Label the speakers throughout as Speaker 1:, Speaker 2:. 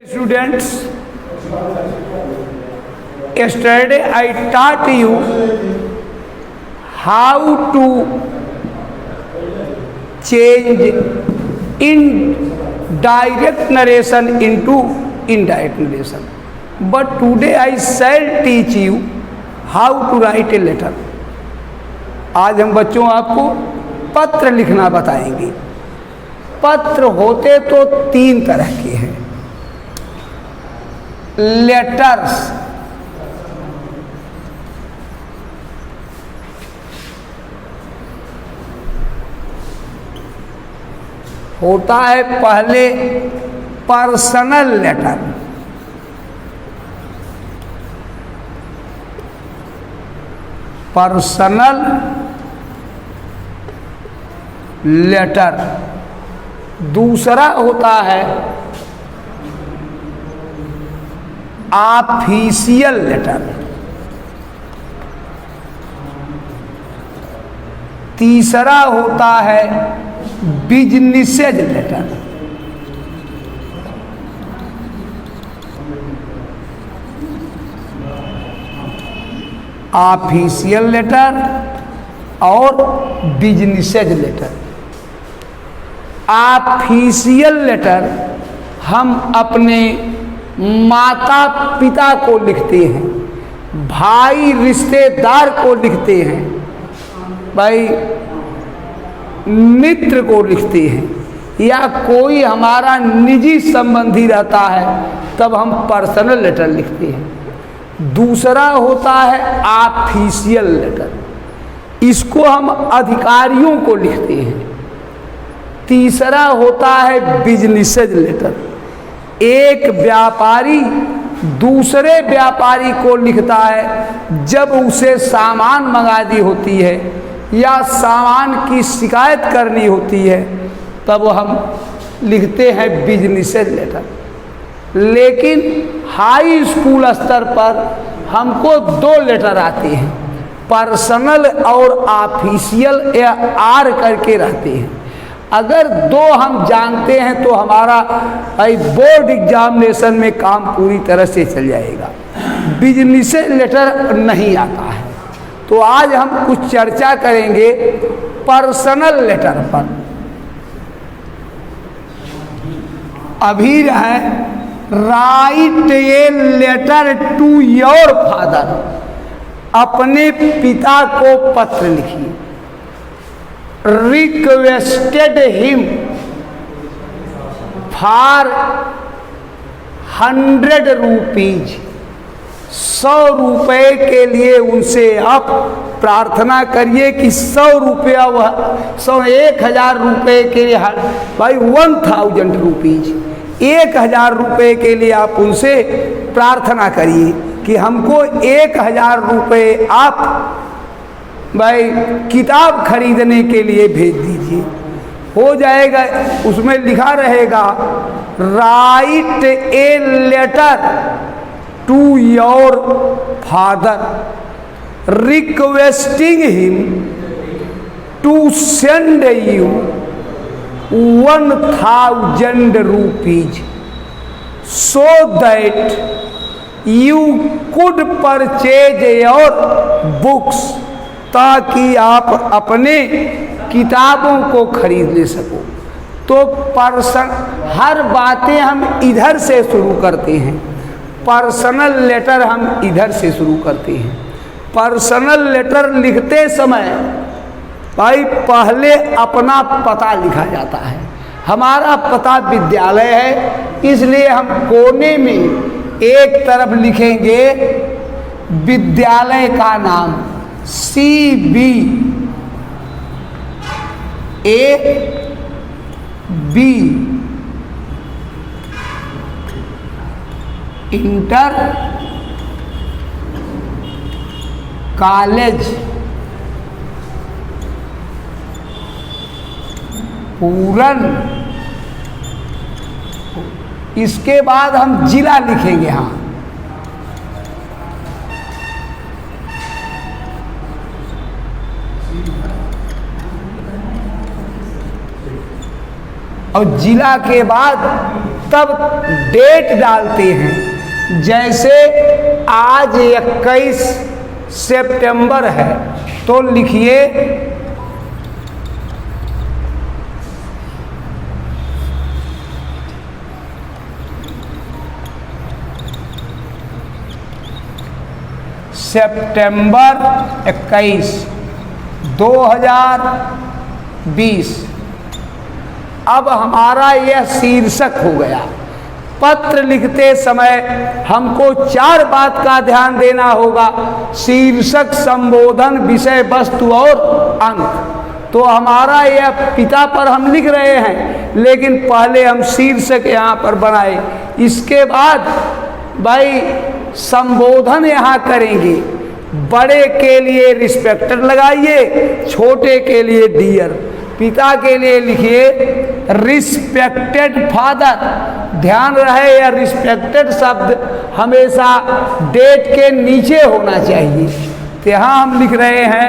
Speaker 1: Students, yesterday I taught you how to change indirect narration into indirect narration, but today I shall teach you how to write a letter. आज हम बच्चों आपको पत्र लिखना बताएंगे। पत्र होते तो 3 तरह के हैं। लेटर्स, होता है पहले पर्सनल लेटर, पर्सनल लेटर। दूसरा होता है ऑफिशियल लेटर। तीसरा होता है बिजनेसेज लेटर। ऑफिशियल लेटर और बिजनेसेज लेटर। ऑफिशियल लेटर हम अपने माता पिता को लिखते हैं, भाई रिश्तेदार को लिखते हैं, भाई मित्र को लिखते हैं, या कोई हमारा निजी संबंधी रहता है तब हम पर्सनल लेटर लिखते हैं। दूसरा होता है ऑफिशियल लेटर, इसको हम अधिकारियों को लिखते हैं। तीसरा होता है बिजनेसेज लेटर, एक व्यापारी दूसरे व्यापारी को लिखता है जब उसे सामान मंगानी होती है या सामान की शिकायत करनी होती है, तब हम लिखते हैं बिजनेसेज लेटर। लेकिन हाई स्कूल स्तर पर हमको 2 लेटर आते हैं, पर्सनल और ऑफिशियल, या आर करके रहते हैं। अगर 2 हम जानते हैं तो हमारा बोर्ड एग्जामिनेशन में काम पूरी तरह से चल जाएगा। बिजनेसेज लेटर नहीं आता है, तो आज हम कुछ चर्चा करेंगे पर्सनल लेटर पर। अभी है write a letter to your father, अपने पिता को पत्र लिखिए। रिक्वेस्टेड हिम फॉर 100 रुपीज, 100 रुपये के लिए उनसे आप प्रार्थना करिए कि 100 रुपया, वह 1000 रुपये के लिए, भाई 1000 रुपीज, 1000 रुपये के लिए आप उनसे प्रार्थना करिए कि हमको 1000 रुपये आप भाई किताब खरीदने के लिए भेज दीजिए। हो जाएगा, उसमें लिखा रहेगा write a letter to your father requesting him to send you 1000 rupees so that you could purchase your books, ताकि आप अपने किताबों को खरीद ले सको। तो हर बातें हम इधर से शुरू करते हैं, पर्सनल लेटर हम इधर से शुरू करते हैं। पर्सनल लेटर लिखते समय भाई पहले अपना पता लिखा जाता है। हमारा पता विद्यालय है, इसलिए हम कोने में एक तरफ लिखेंगे विद्यालय का नाम CBA B इंटर कॉलेज पूरन। इसके बाद हम जिला लिखेंगे। हाँ, और जिला के बाद तब डेट डालते हैं। जैसे आज 21 सितंबर है तो लिखिए सितंबर 21, 2020। अब हमारा यह शीर्षक हो गया। पत्र लिखते समय हमको 4 बात का ध्यान देना होगा: शीर्षक, संबोधन, विषय वस्तु और अंक। तो हमारा यह पिता पर हम लिख रहे हैं, लेकिन पहले हम शीर्षक यहाँ पर बनाए, इसके बाद भाई संबोधन यहाँ करेंगे। बड़े के लिए रिस्पेक्टेड लगाइए, छोटे के लिए डियर। पिता के लिए लिखिए रिस्पेक्टेड फादर। ध्यान रहे यह रिस्पेक्टेड शब्द हमेशा डेट के नीचे होना चाहिए। तो यहाँ हम लिख रहे हैं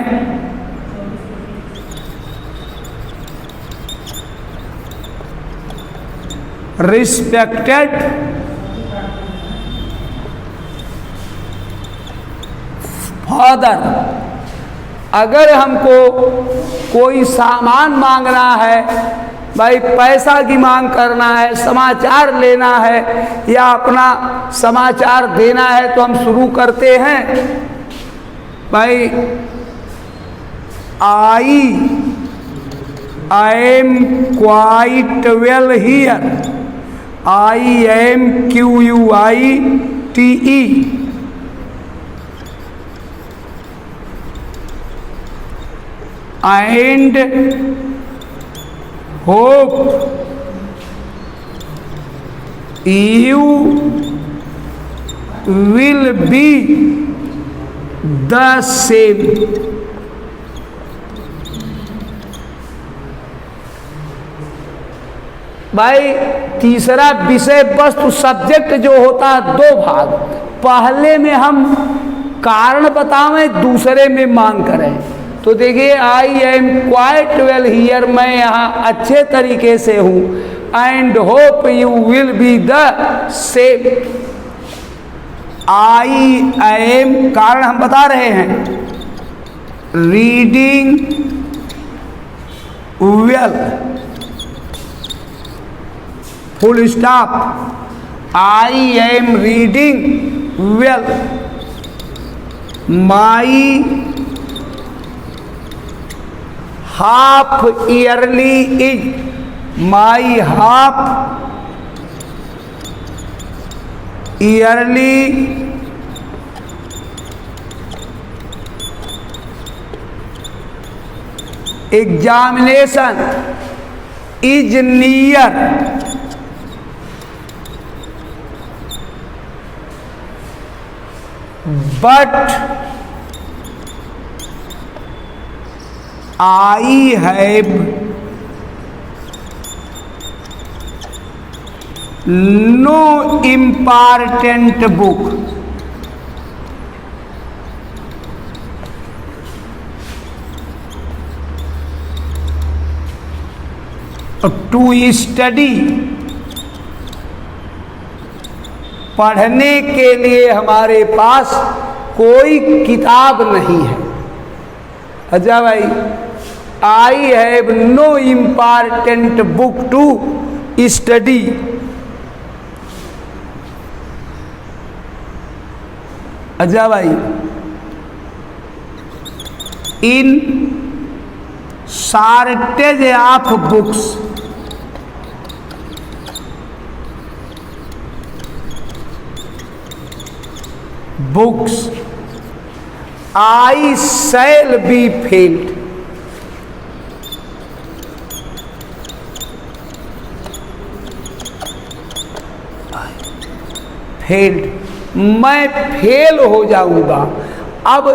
Speaker 1: रिस्पेक्टेड फादर। अगर हमको कोई सामान मांगना है, भाई पैसा की मांग करना है, समाचार लेना है या अपना समाचार देना है, तो हम शुरू करते हैं भाई आई am quite well here. IAMQUITE। and hope you will be the same। भाई तीसरा विषय वस्तु सब्जेक्ट जो होता है 2 भाग। पहले में हम कारण बतावें, दूसरे में मांग करें। तो देखिए आई एम क्वाइट वेल हियर, मैं यहाँ अच्छे तरीके से हूँ। And hope you will be the same. I am कारण हम बता रहे हैं, reading well, full stop. I am reading well. My half yearly is, my half yearly examination is near. But I have no important book to study। पढ़ने के लिए हमारे पास कोई किताब नहीं है। अच्छा भाई, I have no important book to study. अच्छा भाई, in shortage of books, books I shall be failed। Failed, मैं फेल हो जाऊंगा। अब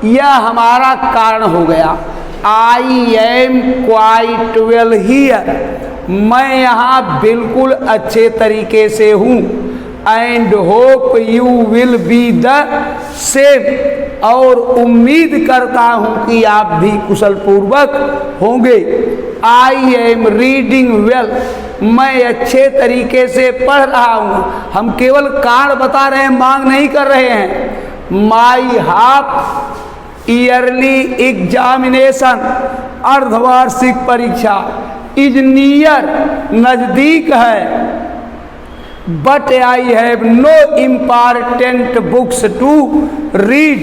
Speaker 1: यह हमारा कारण हो गया। I am quite well here, मैं यहाँ बिल्कुल अच्छे तरीके से हूँ। And hope you will be the same, और उम्मीद करता हूँ कि आप भी कुशल पूर्वक होंगे। आई एम रीडिंग वेल, मैं अच्छे तरीके से पढ़ रहा हूँ। हम केवल कारण बता रहे हैं, मांग नहीं कर रहे हैं। माई हाफ ईयरली एग्जामिनेशन, अर्धवार्षिक परीक्षा, इज नियर, नज़दीक है। But I have no important books to read,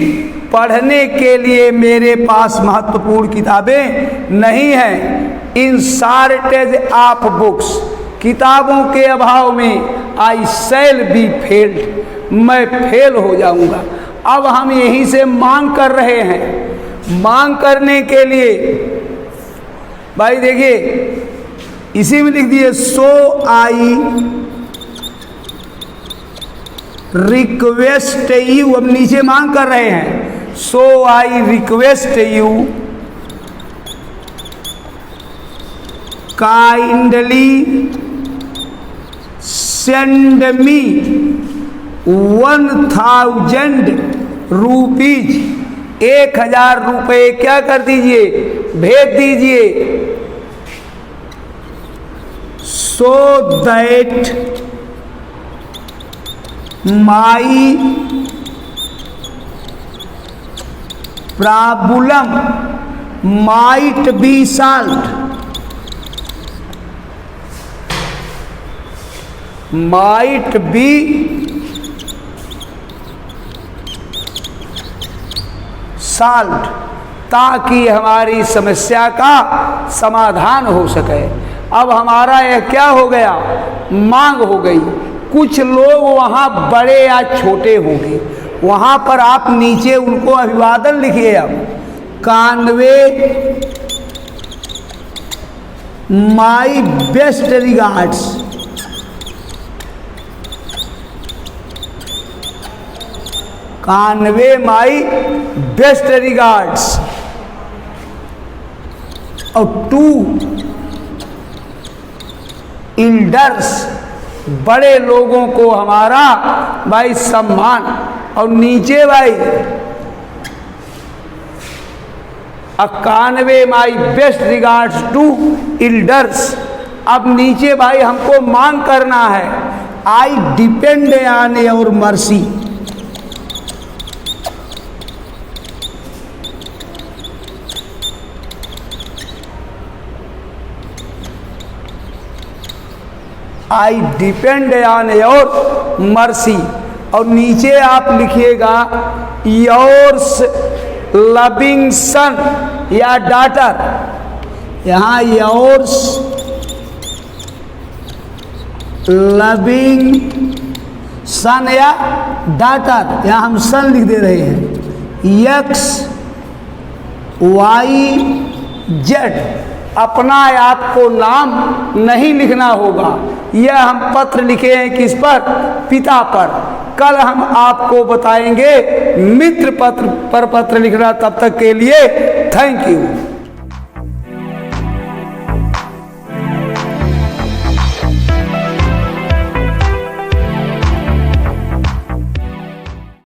Speaker 1: पढ़ने के लिए मेरे पास महत्वपूर्ण किताबें नहीं हैं। इन शॉर्टेज ऑफ बुक्स, किताबों के अभाव में आई शैल बी फेल्ड, मैं फेल हो जाऊंगा। अब हम यहीं से मांग कर रहे हैं। मांग करने के लिए भाई देखिए, इसी में लिख दिए सो आई रिक्वेस्ट यू, अब नीचे मांग कर रहे हैं। So I request you kindly send me 1000 rupees, 1000 रुपये क्या कर दीजिए, भेज दीजिए। So that my problem might be solved, might be solved, ताकि हमारी समस्या का समाधान हो सके। अब हमारा यह क्या हो गया, मांग हो गई। कुछ लोग वहाँ बड़े या छोटे होंगे, वहाँ पर आप नीचे उनको अभिवादन लिखिए। अब convey my best regards, convey my best regards. और टू एल्डर्स, बड़े लोगों को हमारा भाई सम्मान। और नीचे भाई 91 my best regards to elders. अब नीचे भाई हमको मांग करना है, I depend on your mercy, I depend on your mercy. और नीचे आप लिखिएगा योर्स लविंग सन या डॉटर, यहाँ योर्स लविंग सन या डॉटर, यहाँ हम सन लिख दे रहे हैं। एक्स वाई जेड, अपना आपको नाम नहीं लिखना होगा। यह हम पत्र लिखे हैं किस पर, पिता पर। कल हम आपको बताएंगे मित्र पत्र पर पत्र लिखना। तब तक के लिए थैंक यू।